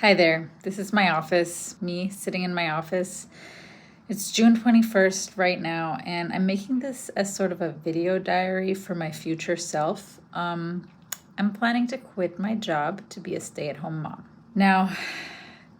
Hi there, this is my office, me sitting in my office. It's June 21st right now, and I'm making this as sort of a video diary for my future self. I'm planning to quit my job to be a stay-at-home mom. Now,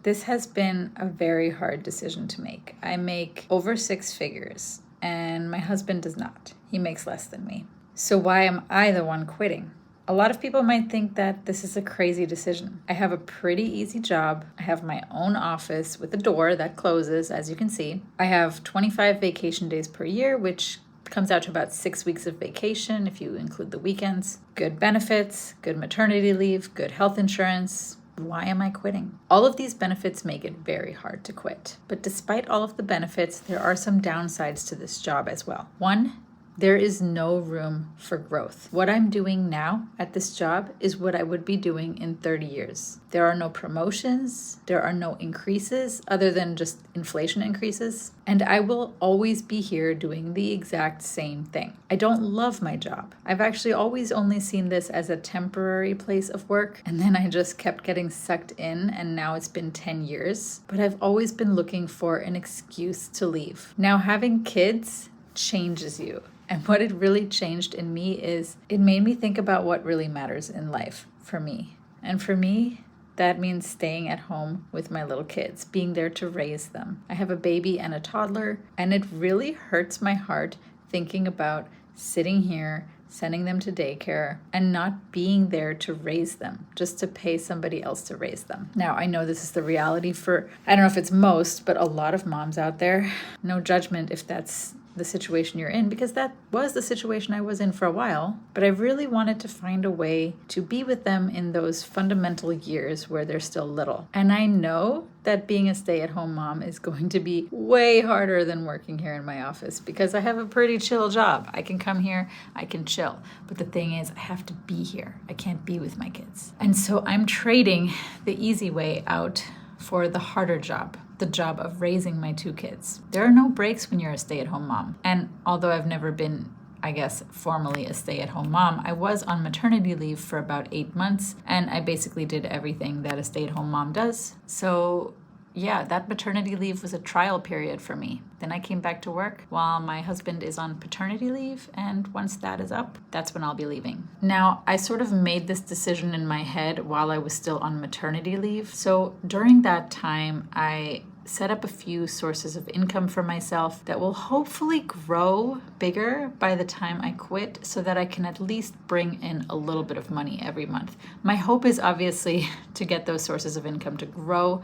this has been a very hard decision to make. I make over 6 figures, and my husband does not. He makes less than me. So why am I the one quitting? A lot of people might think that this is a crazy decision. I have a pretty easy job. I have my own office with a door that closes, as you can see. I have 25 vacation days per year, which comes out to about 6 weeks of vacation if you include the weekends. Good benefits, good maternity leave, good health insurance. Why am I quitting? All of these benefits make it very hard to quit. But despite all of the benefits, there are some downsides to this job as well. One, there is no room for growth. What I'm doing now at this job is what I would be doing in 30 years. There are no promotions, there are no increases other than just inflation increases, and I will always be here doing the exact same thing. I don't love my job. I've actually always only seen this as a temporary place of work, and then I just kept getting sucked in, and now it's been 10 years. But I've always been looking for an excuse to leave. Now, having kids changes you. And what it really changed in me is it made me think about what really matters in life for me. And for me, that means staying at home with my little kids, being there to raise them. I have a baby and a toddler, and it really hurts my heart thinking about sitting here, sending them to daycare, and not being there to raise them, just to pay somebody else to raise them. Now, I know this is the reality for, I don't know if it's most, but a lot of moms out there. No judgment if that's the situation you're in, because that was the situation I was in for a while. But I really wanted to find a way to be with them in those fundamental years where they're still little. And I know that being a stay-at-home mom is going to be way harder than working here in my office because I have a pretty chill job. I can come here, I can chill. But the thing is, I have to be here. I can't be with my kids. And so I'm trading the easy way out for the harder job, the job of raising my 2 kids. There are no breaks when you're a stay-at-home mom. And although I've never been, I guess, formally a stay-at-home mom, I was on maternity leave for about 8 months, and I basically did everything that a stay-at-home mom does. So yeah, that maternity leave was a trial period for me. Then I came back to work while my husband is on paternity leave, and once that is up, that's when I'll be leaving. Now, I sort of made this decision in my head while I was still on maternity leave. So during that time, I set up a few sources of income for myself that will hopefully grow bigger by the time I quit so that I can at least bring in a little bit of money every month. My hope is obviously to get those sources of income to grow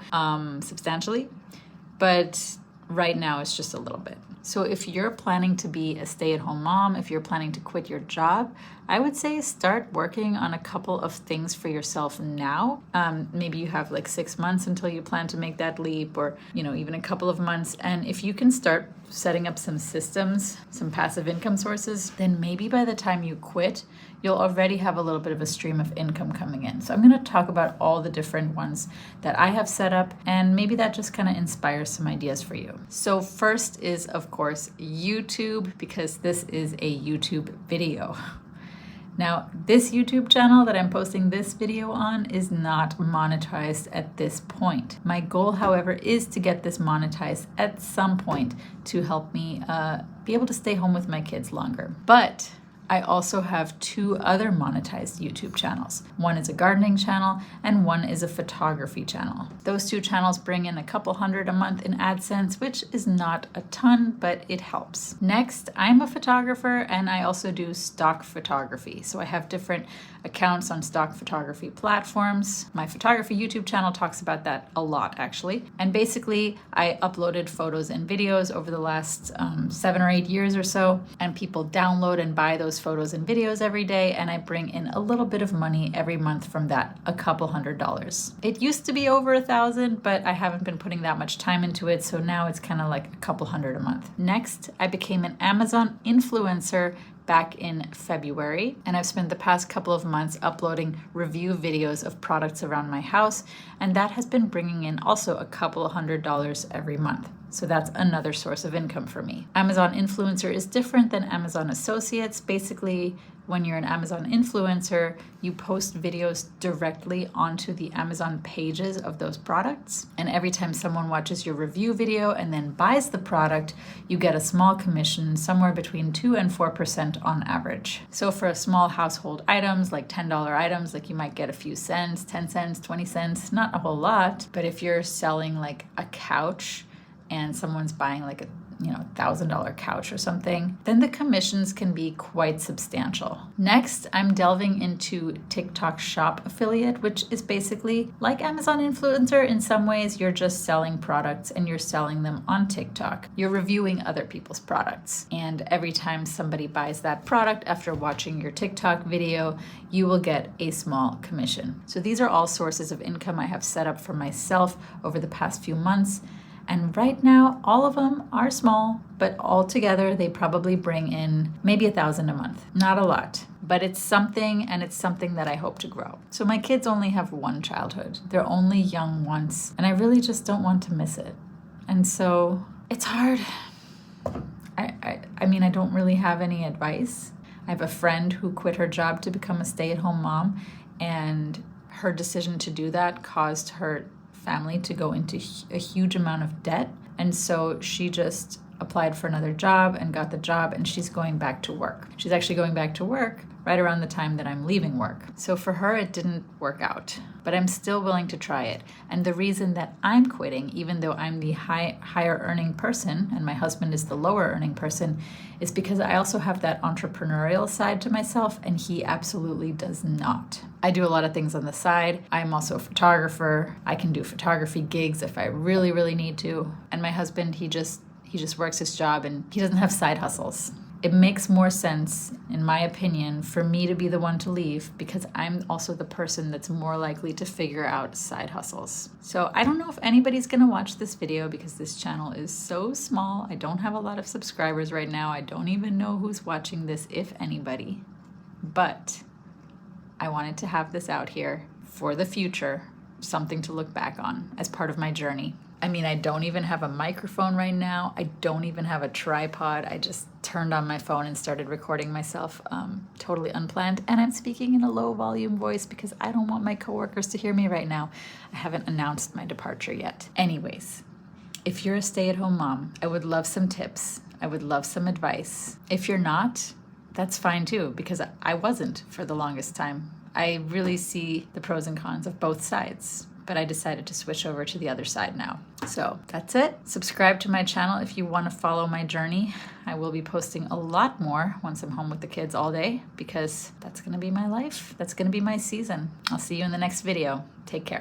substantially, but right now it's just a little bit. So if you're planning to be a stay-at-home mom, if you're planning to quit your job, I would say start working on a couple of things for yourself now. Maybe you have like 6 months until you plan to make that leap, or even a couple of months. And if you can start setting up some systems, some passive income sources, then maybe by the time you quit, you'll already have a little bit of a stream of income coming in. So I'm going to talk about all the different ones that I have set up, and maybe that just kind of inspires some ideas for you. So first is, of course, YouTube, because this is a YouTube video. Now, this YouTube channel that I'm posting this video on is not monetized at this point. My goal, however, is to get this monetized at some point to help me be able to stay home with my kids longer. But I also have 2 other monetized YouTube channels. One is a gardening channel and one is a photography channel. Those 2 channels bring in a couple hundred a month in AdSense, which is not a ton, but it helps. Next, I'm a photographer and I also do stock photography. So I have different accounts on stock photography platforms. My photography YouTube channel talks about that a lot, actually. And basically, I uploaded photos and videos over the last 7 or 8 years or so, and people download and buy those photos and videos every day, and I bring in a little bit of money every month from that, a couple $100s. It used to be over 1,000, but I haven't been putting that much time into it, so now it's kind of like a couple $100 a month. Next, I became an Amazon influencer back in February, and I've spent the past couple of months uploading review videos of products around my house, and that has been bringing in also a couple of $100 every month. So that's another source of income for me. Amazon Influencer is different than Amazon Associates. Basically, when you're an Amazon influencer, you post videos directly onto the Amazon pages of those products. And every time someone watches your review video and then buys the product, you get a small commission, somewhere between 2 and 4% on average. So for a small household items, like $10 items, like you might get a few cents, 10 cents, 20 cents, not a whole lot. But if you're selling like a couch and someone's buying like a $1,000 couch or something, then the commissions can be quite substantial. Next, I'm delving into TikTok Shop affiliate, which is basically like Amazon influencer. In some ways, you're just selling products and you're selling them on TikTok. You're reviewing other people's products. And every time somebody buys that product after watching your TikTok video, you will get a small commission. So these are all sources of income I have set up for myself over the past few months. And right now, all of them are small, but all together, they probably bring in maybe $1,000 a month. Not a lot, but it's something, and it's something that I hope to grow. So my kids only have one childhood. They're only young once, and I really just don't want to miss it. And so it's hard. I mean, I don't really have any advice. I have a friend who quit her job to become a stay-at-home mom, and her decision to do that caused her family to go into a huge amount of debt. And so she just applied for another job and got the job, and she's going back to work. She's actually going back to work right around the time that I'm leaving work. So for her, it didn't work out, but I'm still willing to try it. And the reason that I'm quitting, even though I'm the higher earning person and my husband is the lower earning person, is because I also have that entrepreneurial side to myself, and he absolutely does not. I do a lot of things on the side. I'm also a photographer. I can do photography gigs if I really, really need to. And my husband, he just works his job and he doesn't have side hustles. It makes more sense, in my opinion, for me to be the one to leave because I'm also the person that's more likely to figure out side hustles. So I don't know if anybody's gonna watch this video because this channel is so small. I don't have a lot of subscribers right now. I don't even know who's watching this, if anybody. But I wanted to have this out here for the future, something to look back on as part of my journey. I mean, I don't even have a microphone right now. I don't even have a tripod. I just turned on my phone and started recording myself totally unplanned. And I'm speaking in a low volume voice because I don't want my coworkers to hear me right now. I haven't announced my departure yet. Anyways, if you're a stay-at-home mom, I would love some tips. I would love some advice. If you're not, that's fine too, because I wasn't for the longest time. I really see the pros and cons of both sides, but I decided to switch over to the other side now. So that's it. Subscribe to my channel if you want to follow my journey. I will be posting a lot more once I'm home with the kids all day because that's going to be my life. That's going to be my season. I'll see you in the next video. Take care.